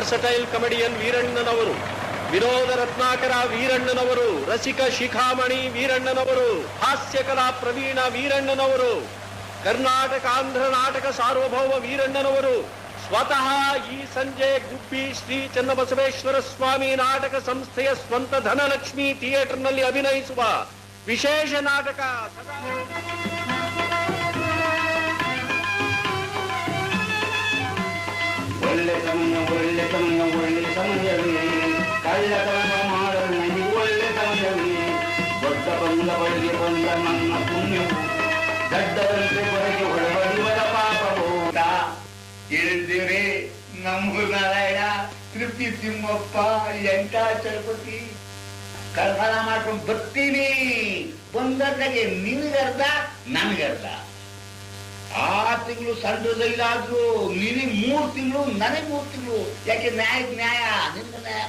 Versatile comedian ವೀರಣ್ಣನವರು, ವಿನೋದ ರತ್ನಾಕರ ವೀರಣ್ಣನವರು, ರಸಿಕ ಶಿಖಾಮಣಿ ವೀರಣ್ಣನವರು, ಹಾಸ್ಯ ಕಲಾ ಪ್ರವೀಣ ವೀರಣ್ಣನವರು, ಕರ್ನಾಟಕ ಆಂಧ್ರ ನಾಟಕ ಸಾರ್ವಭೌಮ ವೀರಣ್ಣನವರು ಸ್ವತಃ ಈ ಸಂಜೆ ಗುಬ್ಬಿ ಶ್ರೀ ಚನ್ನಬಸವೇಶ್ವರ ಸ್ವಾಮಿ ನಾಟಕ ಸಂಸ್ಥೆಯ ಸ್ವಂತ ಧನಲಕ್ಷ್ಮಿ ಥಿಯೇಟರ್ನಲ್ಲಿ ಅಭಿನಯಿಸುವ ವಿಶೇಷ ನಾಟಕ. ಒಳ್ಳೆ ಸಮಯ ಒಳ್ಳೆ ಸಮಯ ಒಳ್ಳೆ ಸಮಯವೇ, ಕಳ್ಳತನ ಮಾಡಲು ನನಗೆ ಒಳ್ಳೆ ಸಮಯವೇ, ದೊಡ್ಡ ಬಂದ ಬಳಿಗೆ ಬಂದ ನನ್ನ ಪುಣ್ಯವು, ದಡ್ಡರಂತೆ ಹೊರಗೆ ಹೊರಬರುವರ ಪಾಪವು. ಹೇಳಿದ್ದೇವೆ ನಮ್ಮ ನಾರಾಯಣ, ತೃಪ್ತಿ ತಿಮ್ಮಪ್ಪ, ವೆಂಕಟಾಚಲಪತಿ ಕಲ್ಪನ ಮಾಡ್ಕೊಂಡು ಬರ್ತೀನಿ. ಬಂದದ್ದಾಗೆ ನಿನಗರ್ಧ ನನಗರ್ಧ. 6 ತಿಂಗಳು ಸಂತೋಷ ಇಲ್ಲಾದ್ರು ನಿನಗೆ 3 ತಿಂಗಳು ನನಗೆ 3 ತಿಂಗಳು. ಯಾಕೆ ನ್ಯಾಯಕ್ಕೆ ನ್ಯಾಯ, ನಿನ್ಗೆ ನ್ಯಾಯ